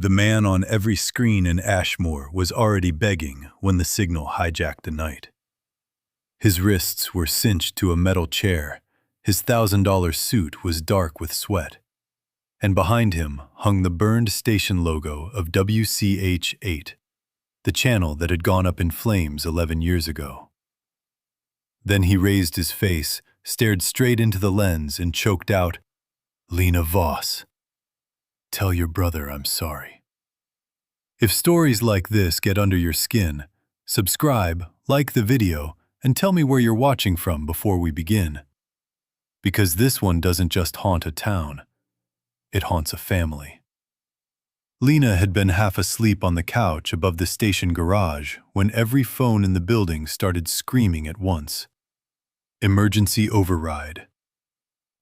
The man on every screen in Ashmore was already begging when the signal hijacked the night. His wrists were cinched to a metal chair, his $1,000 suit was dark with sweat, and behind him hung the burned station logo of WCH-8, the channel that had gone up in flames 11 years ago. Then he raised his face, stared straight into the lens, and choked out, "Lena Voss. Tell your brother I'm sorry." If stories like this get under your skin, subscribe, like the video, and tell me where you're watching from before we begin. Because this one doesn't just haunt a town, it haunts a family. Lena had been half asleep on the couch above the station garage when every phone in the building started screaming at once. Emergency override.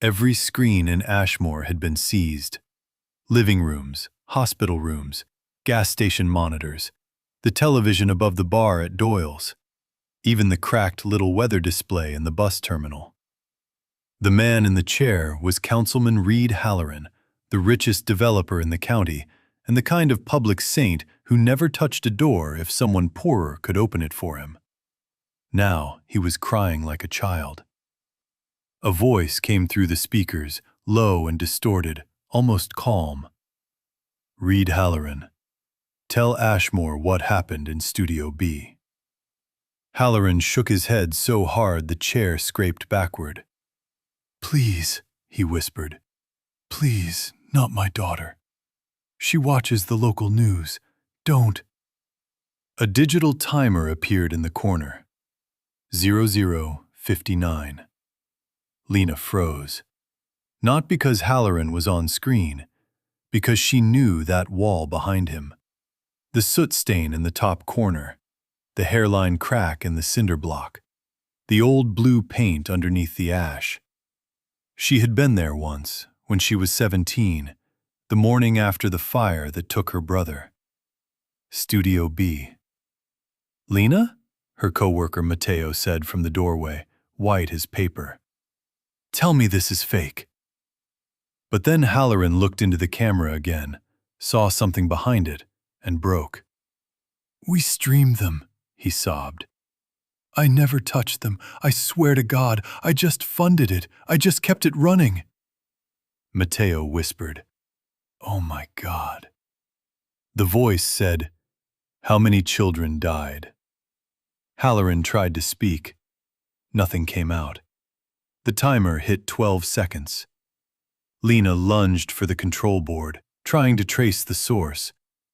Every screen in Ashmore had been seized. Living rooms, hospital rooms, gas station monitors, the television above the bar at Doyle's, even the cracked little weather display in the bus terminal. The man in the chair was Councilman Reed Halloran, the richest developer in the county, and the kind of public saint who never touched a door if someone poorer could open it for him. Now he was crying like a child. A voice came through the speakers, low and distorted, almost calm. "Reed Halloran, tell Ashmore what happened in Studio B." Halloran shook his head so hard the chair scraped backward. "Please," he whispered. "Please, not my daughter. She watches the local news. Don't." A digital timer appeared in the corner. 00:59. Lena froze. Not because Halloran was on screen, because she knew that wall behind him. The soot stain in the top corner, the hairline crack in the cinder block, the old blue paint underneath the ash. She had been there once, when she was 17, the morning after the fire that took her brother. Studio B. "Lena?" her coworker Mateo said from the doorway, white as paper. "Tell me this is fake." But then Halloran looked into the camera again, saw something behind it, and broke. "We streamed them," he sobbed. "I never touched them. I swear to God, I just funded it. I just kept it running." Mateo whispered, "Oh my God." The voice said, "How many children died?" Halloran tried to speak. Nothing came out. The timer hit 12 seconds. Lena lunged for the control board, trying to trace the source,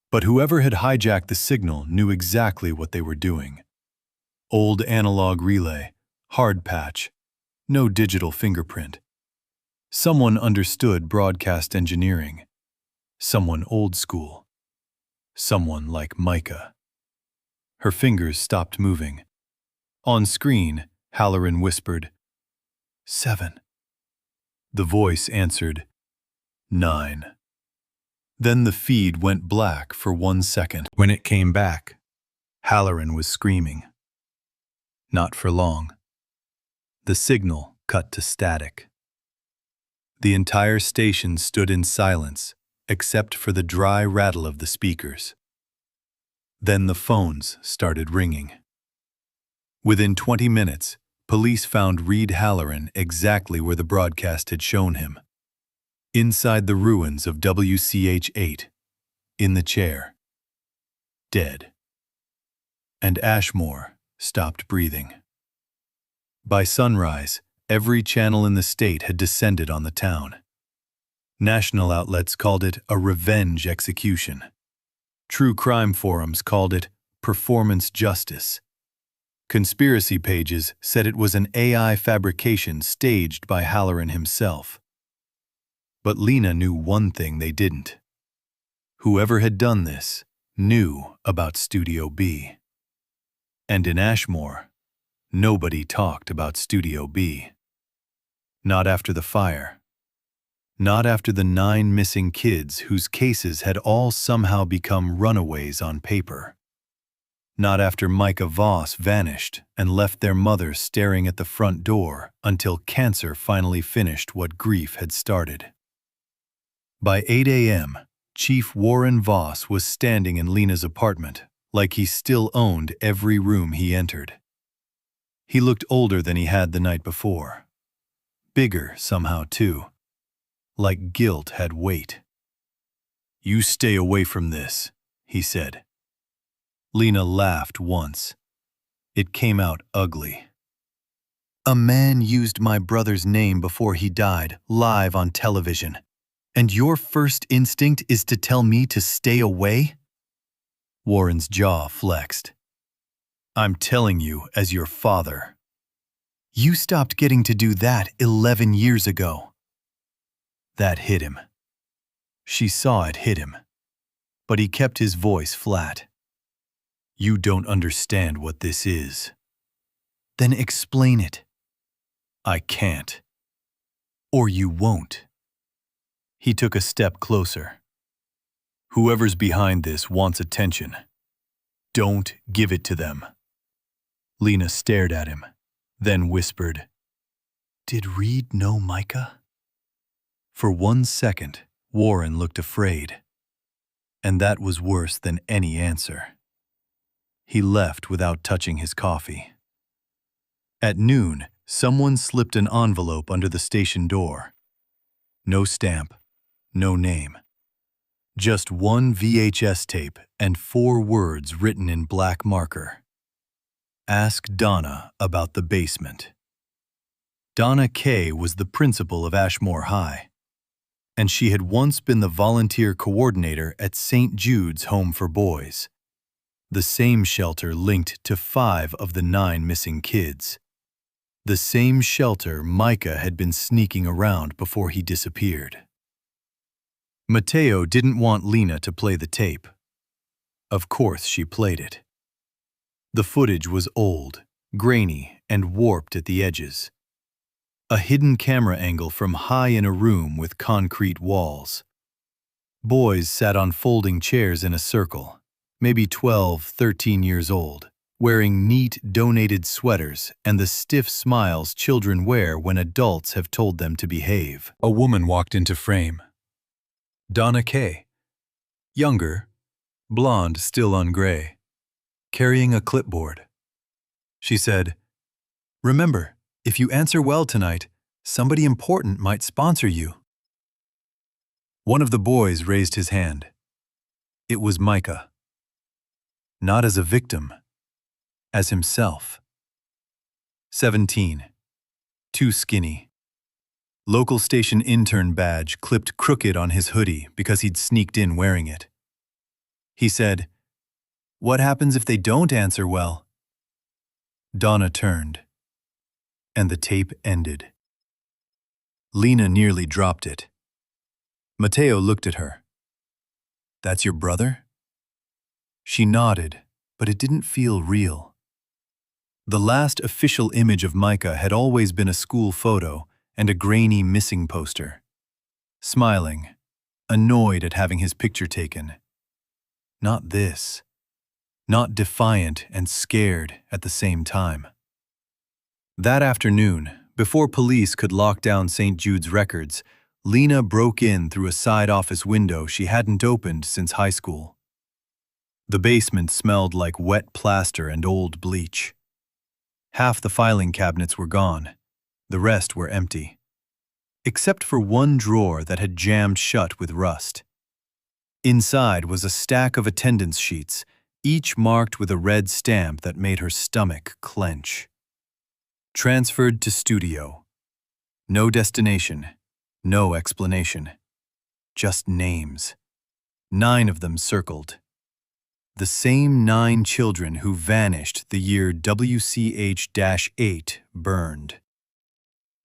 but whoever had hijacked the signal knew exactly what they were doing. Old analog relay, hard patch, no digital fingerprint. Someone understood broadcast engineering. Someone old school. Someone like Micah. Her fingers stopped moving. On screen, Halloran whispered, 7. The voice answered, 9. Then the feed went black for 1 second. When it came back, Halloran was screaming. Not for long. The signal cut to static. The entire station stood in silence, except for the dry rattle of the speakers. Then the phones started ringing. Within 20 minutes, police found Reed Halloran exactly where the broadcast had shown him. Inside the ruins of WCH-8, in the chair. Dead. And Ashmore stopped breathing. By sunrise, every channel in the state had descended on the town. National outlets called it a revenge execution. True crime forums called it performance justice. Conspiracy pages said it was an AI fabrication staged by Halloran himself. But Lena knew one thing they didn't. Whoever had done this knew about Studio B. And in Ashmore, nobody talked about Studio B. Not after the fire. Not after the 9 missing kids whose cases had all somehow become runaways on paper. Not after Micah Voss vanished and left their mother staring at the front door until cancer finally finished what grief had started. By 8 a.m., Chief Warren Voss was standing in Lena's apartment, like he still owned every room he entered. He looked older than he had the night before. Bigger somehow, too. Like guilt had weight. "You stay away from this," he said. Lena laughed once. It came out ugly. "A man used my brother's name before he died, live on television. And your first instinct is to tell me to stay away?" Warren's jaw flexed. "I'm telling you as your father. You stopped getting to do that 11 years ago." That hit him. She saw it hit him. But he kept his voice flat. "You don't understand what this is." "Then explain it." "I can't. Or you won't." He took a step closer. "Whoever's behind this wants attention. Don't give it to them." Lena stared at him, then whispered, "Did Reed know Micah?" For 1 second, Warren looked afraid. And that was worse than any answer. He left without touching his coffee. At noon, someone slipped an envelope under the station door. No stamp, no name. Just one VHS tape and 4 words written in black marker. "Ask Donna about the basement." Donna Kay was the principal of Ashmore High, and she had once been the volunteer coordinator at St. Jude's Home for Boys, the same shelter linked to 5 of the 9 missing kids. The same shelter Micah had been sneaking around before he disappeared. Mateo didn't want Lena to play the tape. Of course she played it. The footage was old, grainy, and warped at the edges. A hidden camera angle from high in a room with concrete walls. Boys sat on folding chairs in a circle, maybe 12, 13 years old, wearing neat, donated sweaters and the stiff smiles children wear when adults have told them to behave. A woman walked into frame. Donna Kay. Younger, blonde still on gray, carrying a clipboard. She said, "Remember, if you answer well tonight, somebody important might sponsor you." One of the boys raised his hand. It was Micah. Not as a victim, as himself. 17. Too skinny. Local station intern badge clipped crooked on his hoodie because he'd sneaked in wearing it. He said, "What happens if they don't answer well?" Donna turned, and the tape ended. Lena nearly dropped it. Mateo looked at her. "That's your brother?" She nodded, but it didn't feel real. The last official image of Micah had always been a school photo and a grainy missing poster. Smiling, annoyed at having his picture taken. Not this. Not defiant and scared at the same time. That afternoon, before police could lock down St. Jude's records, Lena broke in through a side office window she hadn't opened since high school. The basement smelled like wet plaster and old bleach. Half the filing cabinets were gone. The rest were empty. Except for one drawer that had jammed shut with rust. Inside was a stack of attendance sheets, each marked with a red stamp that made her stomach clench. Transferred to studio. No destination, no explanation. Just names. 9 of them circled. The same 9 children who vanished the year WCH-8 burned.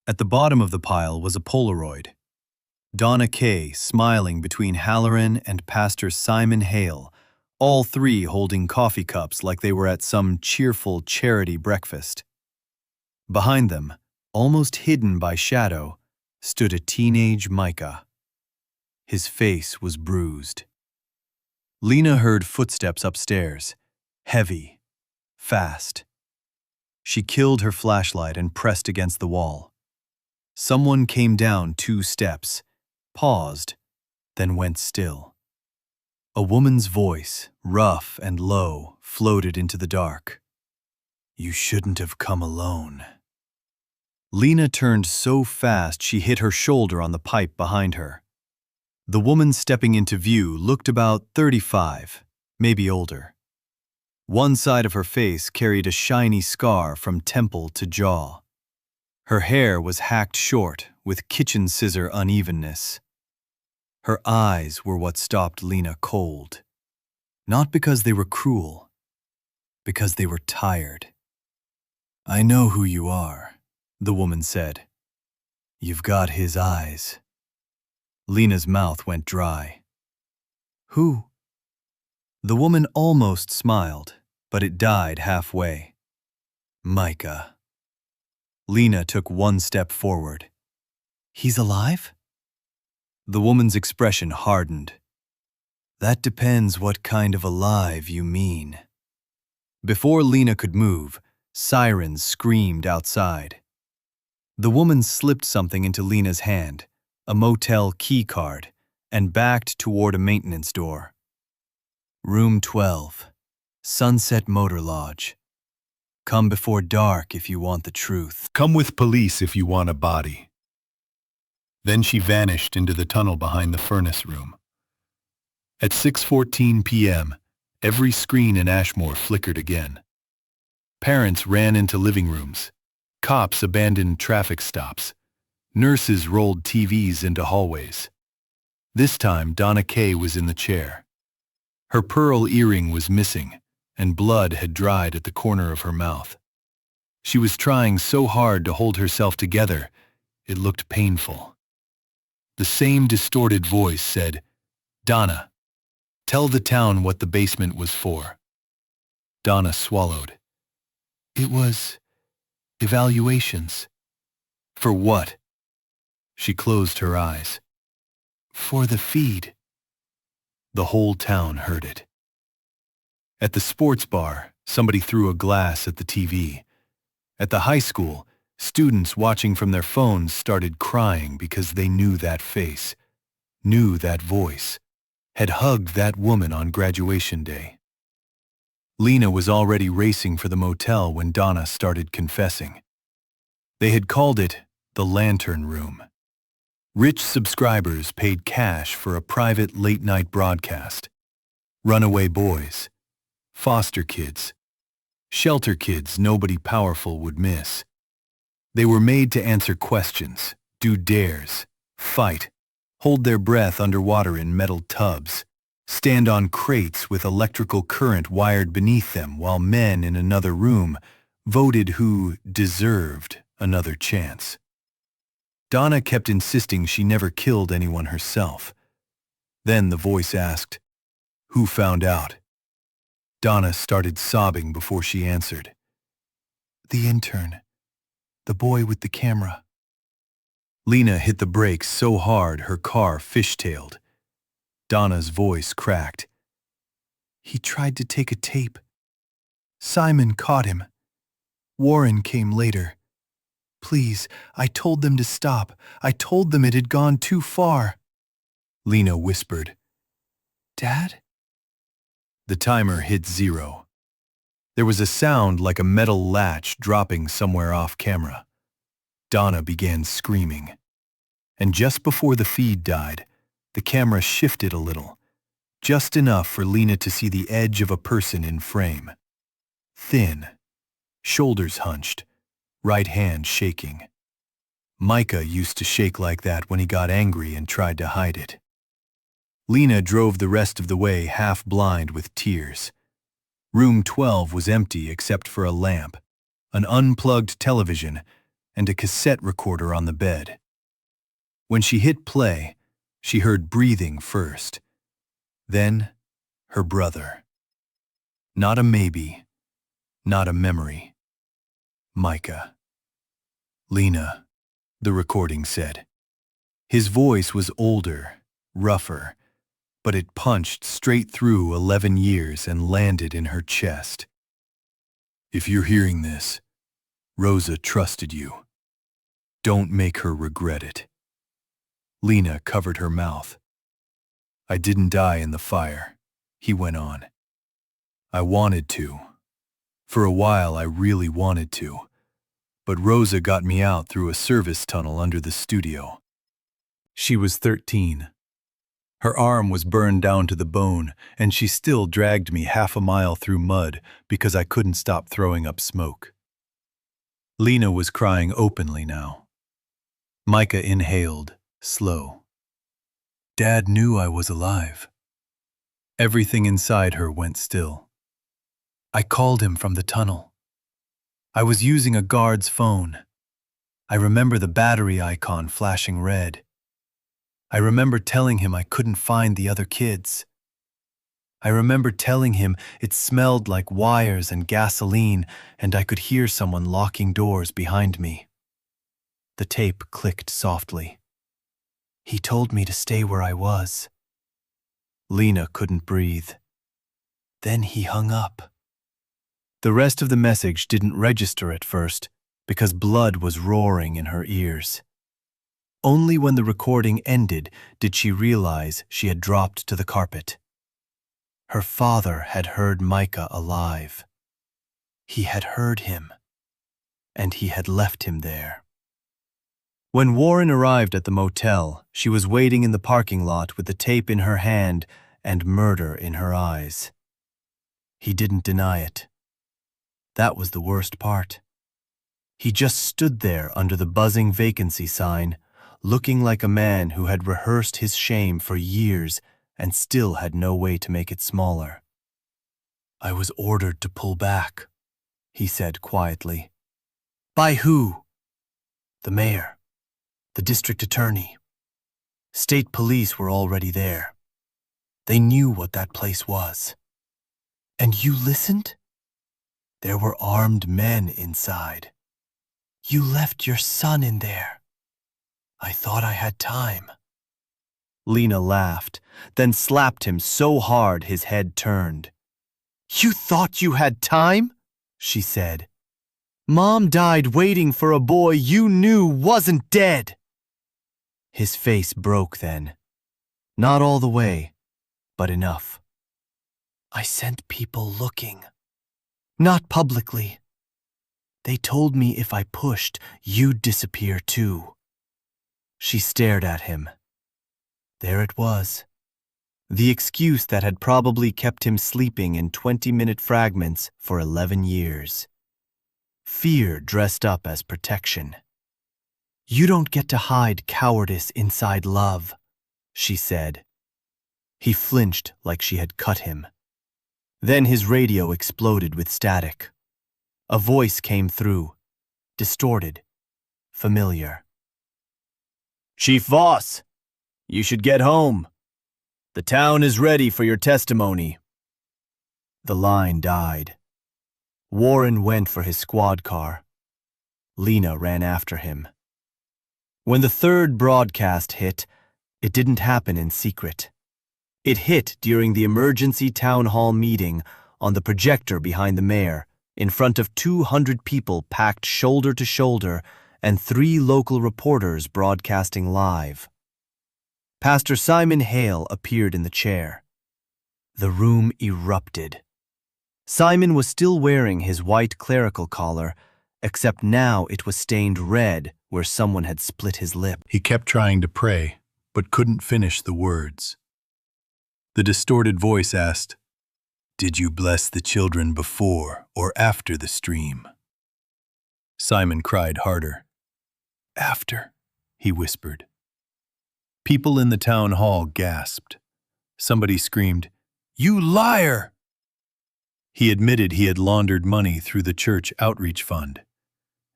At the bottom of the pile was a Polaroid. Donna Kay smiling between Halloran and Pastor Simon Hale, all 3 holding coffee cups like they were at some cheerful charity breakfast. Behind them, almost hidden by shadow, stood a teenage Micah. His face was bruised. Lena heard footsteps upstairs, heavy, fast. She killed her flashlight and pressed against the wall. Someone came down 2 steps, paused, then went still. A woman's voice, rough and low, floated into the dark. "You shouldn't have come alone." Lena turned so fast she hit her shoulder on the pipe behind her. The woman stepping into view looked about 35, maybe older. One side of her face carried a shiny scar from temple to jaw. Her hair was hacked short with kitchen scissor unevenness. Her eyes were what stopped Lena cold. Not because they were cruel, because they were tired. "I know who you are," the woman said. "You've got his eyes." Lena's mouth went dry. "Who?" The woman almost smiled, but it died halfway. "Micah." Lena took one step forward. "He's alive?" The woman's expression hardened. "That depends what kind of alive you mean." Before Lena could move, sirens screamed outside. The woman slipped something into Lena's hand, a motel key card, and backed toward a maintenance door. "Room 12, Sunset Motor Lodge. Come before dark if you want the truth. Come with police if you want a body." Then she vanished into the tunnel behind the furnace room. At 6:14 p.m., every screen in Ashmore flickered again. Parents ran into living rooms. Cops abandoned traffic stops. Nurses rolled TVs into hallways. This time, Donna Kay was in the chair. Her pearl earring was missing, and blood had dried at the corner of her mouth. She was trying so hard to hold herself together, it looked painful. The same distorted voice said, "Donna, tell the town what the basement was for." Donna swallowed. "It was evaluations." "For what?" She closed her eyes. "For the feed." The whole town heard it. At the sports bar, somebody threw a glass at the TV. At the high school, students watching from their phones started crying because they knew that face, knew that voice, had hugged that woman on graduation day. Lena was already racing for the motel when Donna started confessing. They had called it the Lantern Room. Rich subscribers paid cash for a private late-night broadcast. Runaway boys, foster kids, shelter kids nobody powerful would miss. They were made to answer questions, do dares, fight, hold their breath underwater in metal tubs, stand on crates with electrical current wired beneath them while men in another room voted who deserved another chance. Donna kept insisting she never killed anyone herself. Then the voice asked, "Who found out?" Donna started sobbing before she answered. "The intern. The boy with the camera." Lena hit the brakes so hard her car fishtailed. Donna's voice cracked. "He tried to take a tape. Simon caught him. Warren came later. Please, I told them to stop. I told them it had gone too far." Lena whispered, "Dad?" The timer hit 0. There was a sound like a metal latch dropping somewhere off camera. Donna began screaming. And just before the feed died, the camera shifted a little, just enough for Lena to see the edge of a person in frame. Thin, shoulders hunched, right hand shaking. Micah used to shake like that when he got angry and tried to hide it. Lena drove the rest of the way half blind with tears. Room 12 was empty except for a lamp, an unplugged television, and a cassette recorder on the bed. When she hit play, she heard breathing first. Then, her brother. Not a maybe, not a memory. Micah. "Lena," the recording said. His voice was older, rougher, but it punched straight through 11 years and landed in her chest. "If you're hearing this, Rosa trusted you. Don't make her regret it." Lena covered her mouth. "I didn't die in the fire. he went on. I wanted to. For a while, I really wanted to. But Rosa got me out through a service tunnel under the studio. She was 13. Her arm was burned down to the bone, and she still dragged me half a mile through mud because I couldn't stop throwing up smoke. Lena was crying openly now. Micah inhaled, slow. Dad knew I was alive. Everything inside her went still. I called him from the tunnel. I was using a guard's phone. I remember the battery icon flashing red. I remember telling him I couldn't find the other kids. I remember telling him it smelled like wires and gasoline, and I could hear someone locking doors behind me. The tape clicked softly. He told me to stay where I was. Lena couldn't breathe. Then he hung up. The rest of the message didn't register at first because blood was roaring in her ears. Only when the recording ended did she realize she had dropped to the carpet. Her father had heard Micah alive. He had heard him, and he had left him there. When Warren arrived at the motel, she was waiting in the parking lot with the tape in her hand and murder in her eyes. He didn't deny it. That was the worst part. He just stood there under the buzzing vacancy sign, looking like a man who had rehearsed his shame for years and still had no way to make it smaller. I was ordered to pull back, he said quietly. By who? The mayor, the district attorney. State police were already there. They knew what that place was. And you listened? There were armed men inside. You left your son in there. I thought I had time. Lena laughed, then slapped him so hard his head turned. You thought you had time? She said. Mom died waiting for a boy you knew wasn't dead. His face broke then. Not all the way, but enough. I sent people looking. Not publicly. They told me if I pushed, you'd disappear too. She stared at him. There it was. The excuse that had probably kept him sleeping in 20-minute fragments for 11 years. Fear dressed up as protection. You don't get to hide cowardice inside love, she said. He flinched like she had cut him. Then his radio exploded with static. A voice came through, distorted, familiar. Chief Voss, you should get home. The town is ready for your testimony. The line died. Warren went for his squad car. Lena ran after him. When the third broadcast hit, it didn't happen in secret. It hit during the emergency town hall meeting on the projector behind the mayor, in front of 200 people packed shoulder to shoulder and 3 local reporters broadcasting live. Pastor Simon Hale appeared in the chair. The room erupted. Simon was still wearing his white clerical collar, except now it was stained red where someone had split his lip. He kept trying to pray, but couldn't finish the words. The distorted voice asked, "Did you bless the children before or after the stream?" Simon cried harder. "After," he whispered. People in the town hall gasped. Somebody screamed, "You liar!" He admitted he had laundered money through the church outreach fund.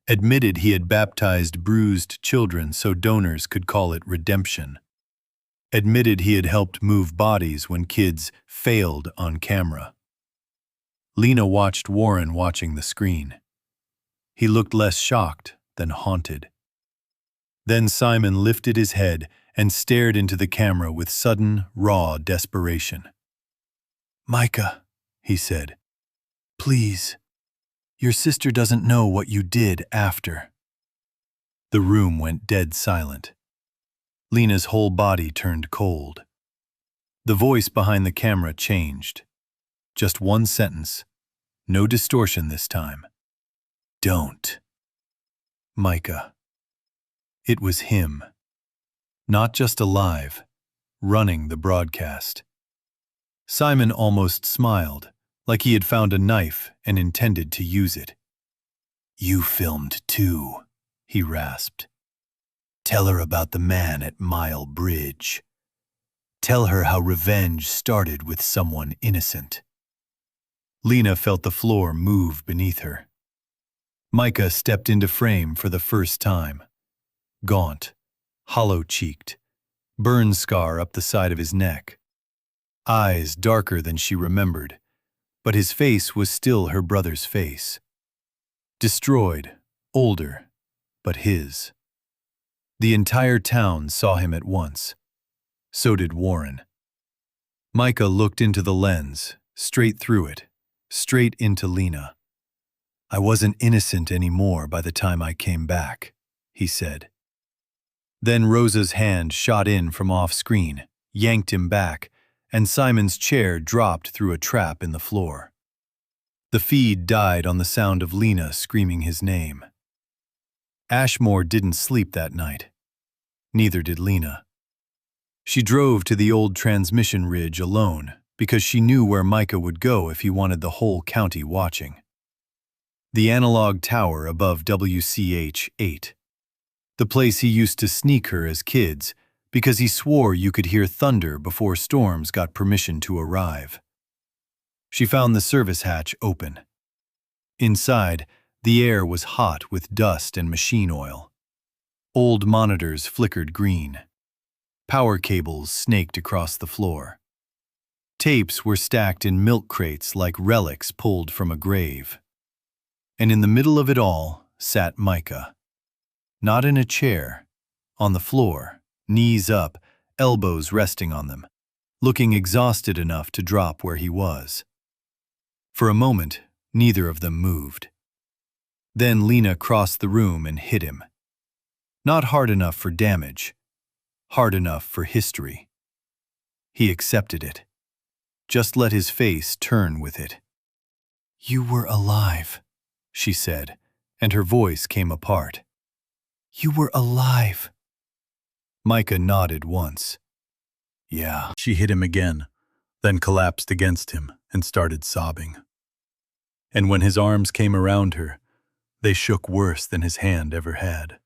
Admitted he had baptized bruised children so donors could call it redemption. Admitted he had helped move bodies when kids failed on camera. Lena watched Warren watching the screen. He looked less shocked than haunted. Then Simon lifted his head and stared into the camera with sudden, raw desperation. "Micah," he said, "please, your sister doesn't know what you did after." The room went dead silent. Lena's whole body turned cold. The voice behind the camera changed. Just one sentence. No distortion this time. Don't. Micah. It was him. Not just alive, running the broadcast. Simon almost smiled, like he had found a knife and intended to use it. You filmed too, he rasped. Tell her about the man at Mile Bridge. Tell her how revenge started with someone innocent. Lena felt the floor move beneath her. Micah stepped into frame for the first time. Gaunt, hollow-cheeked, burn scar up the side of his neck. Eyes darker than she remembered, but his face was still her brother's face. Destroyed, older, but his. The entire town saw him at once. So did Warren. Micah looked into the lens, straight through it, straight into Lena. I wasn't innocent anymore by the time I came back, he said. Then Rosa's hand shot in from off-screen, yanked him back, and Simon's chair dropped through a trap in the floor. The feed died on the sound of Lena screaming his name. Ashmore didn't sleep that night. Neither did Lena. She drove to the old transmission ridge alone because she knew where Micah would go if he wanted the whole county watching. The analog tower above WCH-8. The place he used to sneak her as kids because he swore you could hear thunder before storms got permission to arrive. She found the service hatch open. Inside, the air was hot with dust and machine oil. Old monitors flickered green. Power cables snaked across the floor. Tapes were stacked in milk crates like relics pulled from a grave. And in the middle of it all sat Micah. Not in a chair, on the floor, knees up, elbows resting on them, looking exhausted enough to drop where he was. For a moment, neither of them moved. Then Lena crossed the room and hit him. Not hard enough for damage, hard enough for history. He accepted it. Just let his face turn with it. You were alive, she said, and her voice came apart. You were alive. Micah nodded once. Yeah. She hit him again, then collapsed against him and started sobbing. And when his arms came around her, they shook worse than his hand ever had.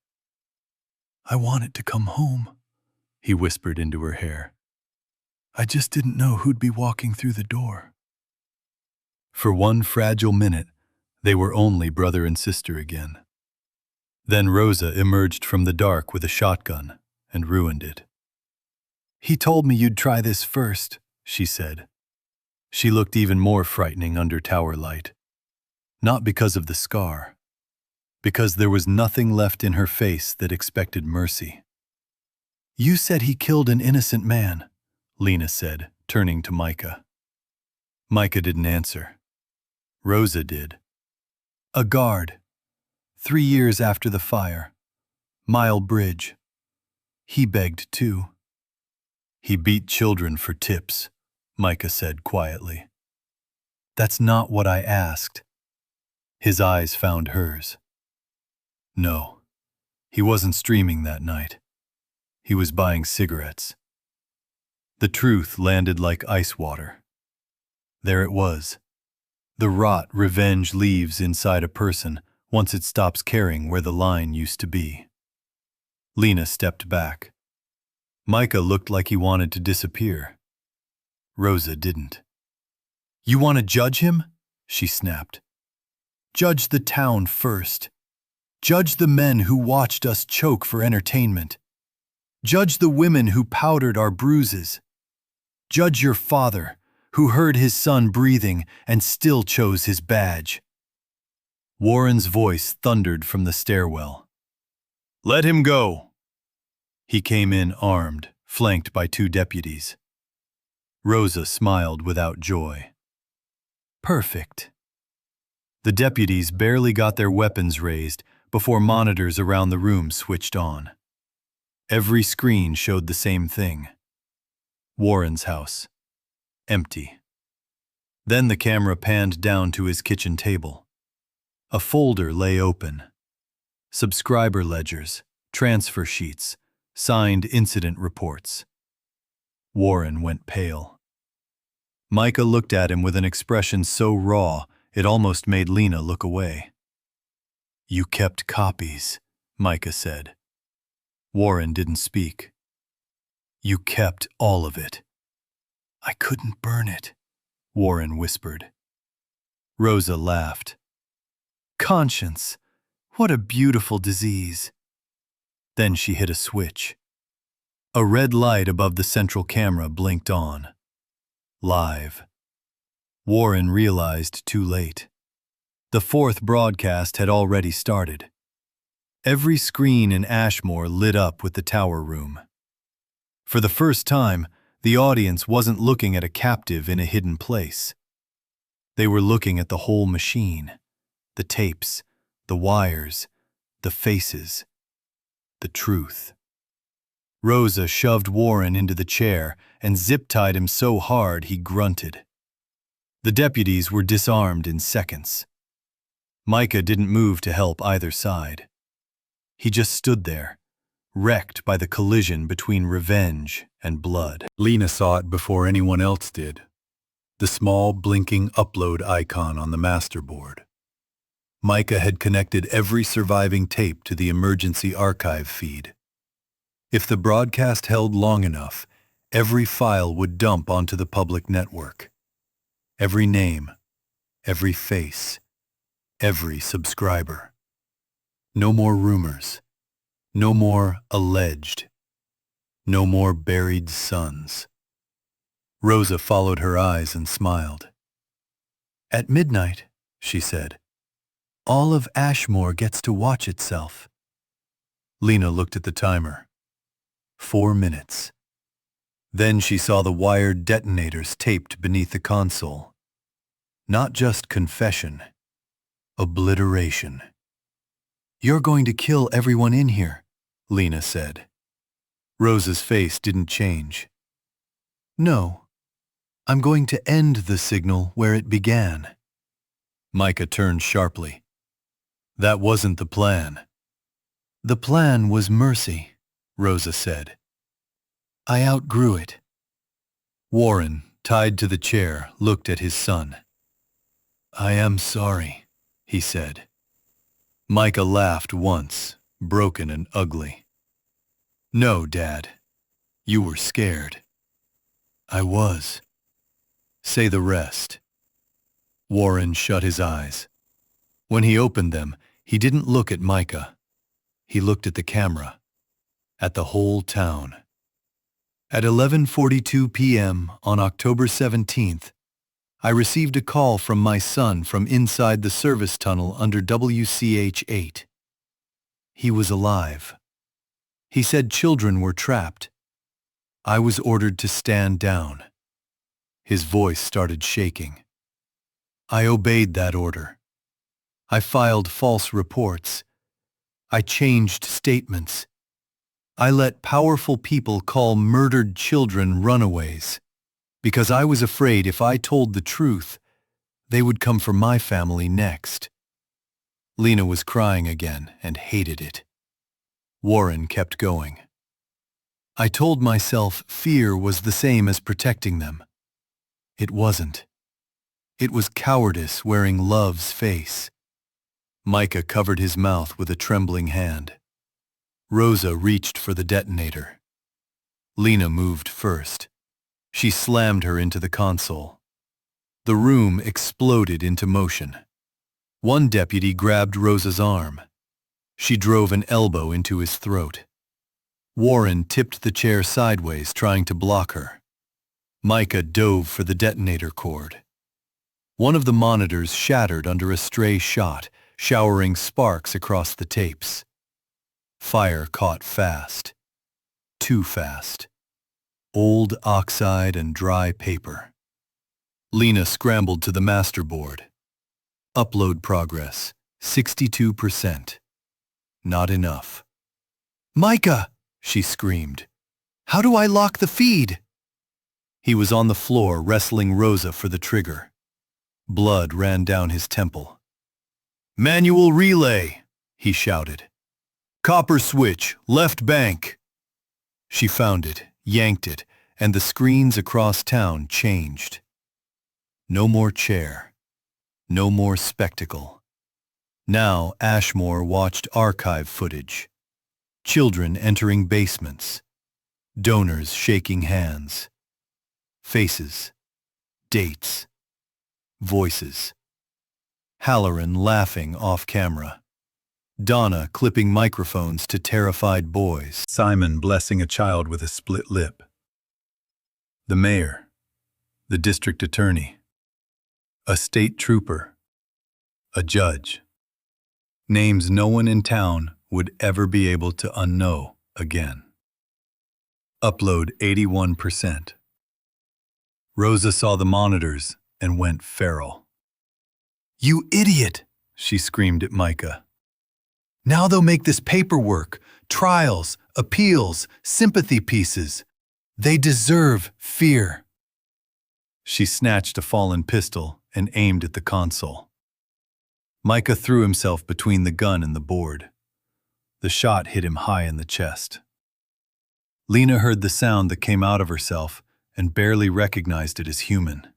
I wanted to come home, he whispered into her hair. I just didn't know who'd be walking through the door. For one fragile minute, they were only brother and sister again. Then Rosa emerged from the dark with a shotgun and ruined it. He told me you'd try this first, she said. She looked even more frightening under tower light. Not because of the scar, because there was nothing left in her face that expected mercy. You said he killed an innocent man, Lena said, turning to Micah. Micah didn't answer. Rosa did. A guard. 3 years after the fire. Mile Bridge. He begged too. He beat children for tips, Micah said quietly. That's not what I asked. His eyes found hers. No, he wasn't streaming that night. He was buying cigarettes. The truth landed like ice water. There it was. The rot revenge leaves inside a person once it stops caring where the line used to be. Lena stepped back. Micah looked like he wanted to disappear. Rosa didn't. You want to judge him? She snapped. Judge the town first. Judge the men who watched us choke for entertainment. Judge the women who powdered our bruises. Judge your father, who heard his son breathing and still chose his badge. Warren's voice thundered from the stairwell. Let him go. He came in armed, flanked by 2 deputies. Rosa smiled without joy. Perfect. The deputies barely got their weapons raised before monitors around the room switched on. Every screen showed the same thing. Warren's house. Empty. Then the camera panned down to his kitchen table. A folder lay open. Subscriber ledgers, transfer sheets, signed incident reports. Warren went pale. Micah looked at him with an expression so raw it almost made Lena look away. "You kept copies," Micah said. Warren didn't speak. "You kept all of it." "I couldn't burn it," Warren whispered. Rosa laughed. "Conscience, what a beautiful disease." Then she hit a switch. A red light above the central camera blinked on. Live. Warren realized too late. The fourth broadcast had already started. Every screen in Ashmore lit up with the tower room. For the first time, the audience wasn't looking at a captive in a hidden place. They were looking at the whole machine, the tapes, the wires, the faces, the truth. Rosa shoved Warren into the chair and zip-tied him so hard he grunted. The deputies were disarmed in seconds. Micah didn't move to help either side. He just stood there, wrecked by the collision between revenge and blood. Lena saw it before anyone else did. The small, blinking upload icon on the masterboard. Micah had connected every surviving tape to the emergency archive feed. If the broadcast held long enough, every file would dump onto the public network. Every name, every face, every subscriber. No more rumors. No more alleged. No more buried sons. Rosa followed her eyes and smiled. "At midnight," she said, "all of Ashmore gets to watch itself." Lena looked at the timer. 4 minutes. Then she saw the wired detonators taped beneath the console. Not just confession. Obliteration. "You're going to kill everyone in here," Lena said. Rosa's face didn't change. "No. I'm going to end the signal where it began." Micah turned sharply. "That wasn't the plan." "The plan was mercy," Rosa said. "I outgrew it." Warren, tied to the chair, looked at his son. "I am sorry," he said. Micah laughed once, broken and ugly. "No, Dad. You were scared." "I was." "Say the rest." Warren shut his eyes. When he opened them, he didn't look at Micah. He looked at the camera. At the whole town. At 11:42 p.m. on October 17th, I received a call from my son from inside the service tunnel under WCH-8. He was alive. He said children were trapped. I was ordered to stand down. His voice started shaking. I obeyed that order. I filed false reports. I changed statements. I let powerful people call murdered children runaways, because I was afraid if I told the truth, they would come for my family next. Lena was crying again and hated it. Warren kept going. I told myself fear was the same as protecting them. It wasn't. It was cowardice wearing love's face. Micah covered his mouth with a trembling hand. Rosa reached for the detonator. Lena moved first. She slammed her into the console. The room exploded into motion. One deputy grabbed Rosa's arm. She drove an elbow into his throat. Warren tipped the chair sideways, trying to block her. Micah dove for the detonator cord. One of the monitors shattered under a stray shot, showering sparks across the tapes. Fire caught fast. Too fast. Old oxide and dry paper. Lena scrambled to the masterboard. Upload progress, 62%. Not enough. "Micah!" she screamed. "How do I lock the feed?" He was on the floor wrestling Rosa for the trigger. Blood ran down his temple. "Manual relay," he shouted. "Copper switch, left bank." She found it, yanked it, and the screens across town changed. No more chair. No more spectacle. Now Ashmore watched archive footage. Children entering basements. Donors shaking hands. Faces. Dates. Voices. Halloran laughing off camera. Donna clipping microphones to terrified boys. Simon blessing a child with a split lip. The mayor. The district attorney. A state trooper. A judge. Names no one in town would ever be able to unknow again. Upload 81%. Rosa saw the monitors and went feral. "You idiot!" she screamed at Micah. "Now they'll make this paperwork, trials, appeals, sympathy pieces. They deserve fear." She snatched a fallen pistol and aimed at the console. Micah threw himself between the gun and the board. The shot hit him high in the chest. Lena heard the sound that came out of herself and barely recognized it as human.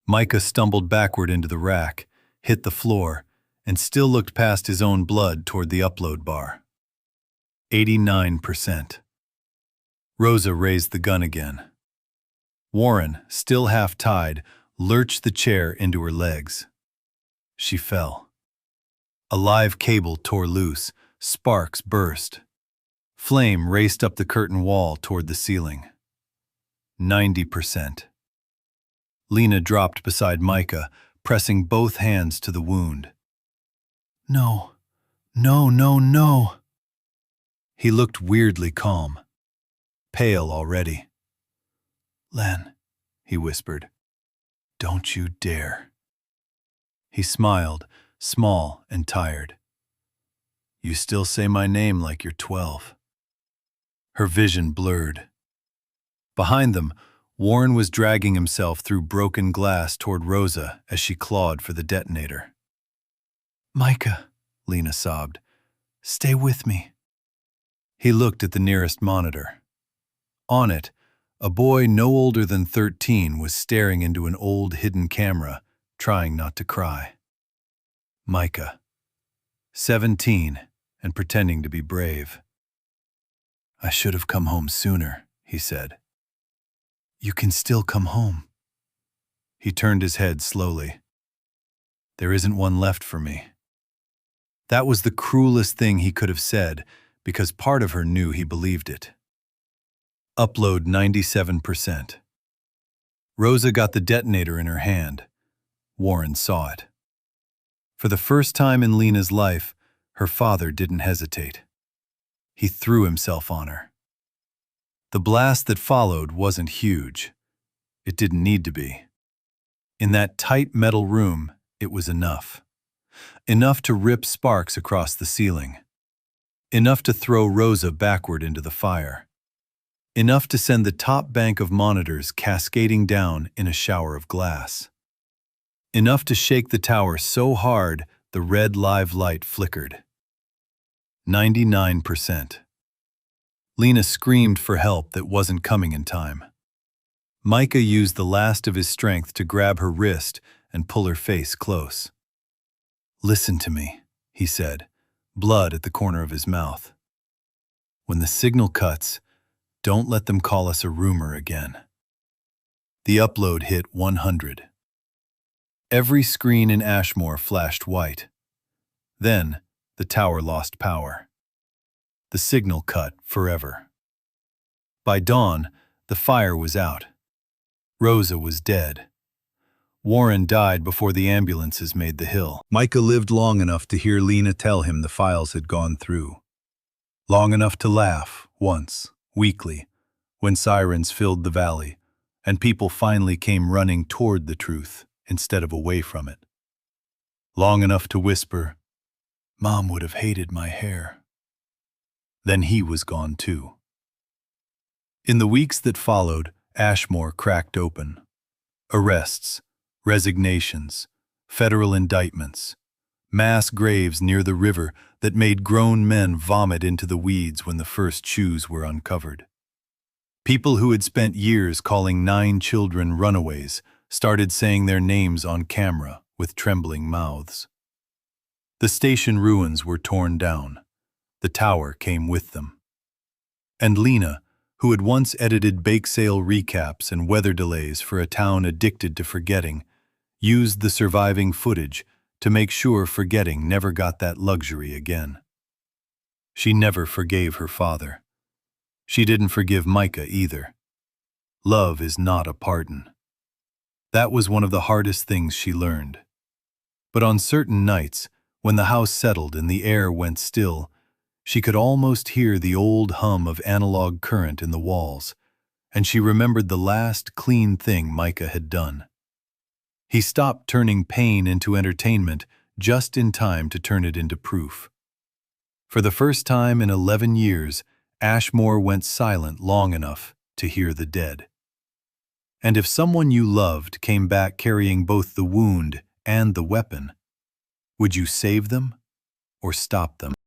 Micah stumbled backward into the rack, hit the floor, and still looked past his own blood toward the upload bar. 89%. Rosa raised the gun again. Warren, still half-tied, lurched the chair into her legs. She fell. A live cable tore loose, sparks burst. Flame raced up the curtain wall toward the ceiling. 90%. Lena dropped beside Micah, pressing both hands to the wound. "No, no, no, no." He looked weirdly calm, pale already. "Len," he whispered, "don't you dare." He smiled, small and tired. "You still say my name like you're 12. Her vision blurred. Behind them, Warren was dragging himself through broken glass toward Rosa as she clawed for the detonator. "Micah," Lena sobbed, "stay with me." He looked at the nearest monitor. On it, a boy no older than 13 was staring into an old hidden camera, trying not to cry. Micah. 17 and pretending to be brave. "I should have come home sooner," he said. "You can still come home." He turned his head slowly. "There isn't one left for me." That was the cruelest thing he could have said, because part of her knew he believed it. Upload 97%. Rosa got the detonator in her hand. Warren saw it. For the first time in Lena's life, her father didn't hesitate. He threw himself on her. The blast that followed wasn't huge. It didn't need to be. In that tight metal room, it was enough. Enough to rip sparks across the ceiling. Enough to throw Rosa backward into the fire. Enough to send the top bank of monitors cascading down in a shower of glass. Enough to shake the tower so hard the red live light flickered. 99%. Lena screamed for help that wasn't coming in time. Micah used the last of his strength to grab her wrist and pull her face close. "Listen to me," he said, blood at the corner of his mouth. "When the signal cuts, don't let them call us a rumor again." The upload hit 100. Every screen in Ashmore flashed white. Then, the tower lost power. The signal cut forever. By dawn, the fire was out. Rosa was dead. Warren died before the ambulances made the hill. Micah lived long enough to hear Lena tell him the files had gone through. Long enough to laugh, once, weekly, when sirens filled the valley, and people finally came running toward the truth instead of away from it. Long enough to whisper, "Mom would have hated my hair." Then he was gone too. In the weeks that followed, Ashmore cracked open. Arrests, resignations, federal indictments, mass graves near the river that made grown men vomit into the weeds when the first shoes were uncovered. People who had spent years calling 9 children runaways started saying their names on camera with trembling mouths. The station ruins were torn down. The tower came with them. And Lena, who had once edited bake sale recaps and weather delays for a town addicted to forgetting, used the surviving footage to make sure forgetting never got that luxury again. She never forgave her father. She didn't forgive Micah either. Love is not a pardon. That was one of the hardest things she learned. But on certain nights, when the house settled and the air went still, she could almost hear the old hum of analog current in the walls, and she remembered the last clean thing Micah had done. He stopped turning pain into entertainment just in time to turn it into proof. For the first time in 11 years, Ashmore went silent long enough to hear the dead. And if someone you loved came back carrying both the wound and the weapon, would you save them or stop them?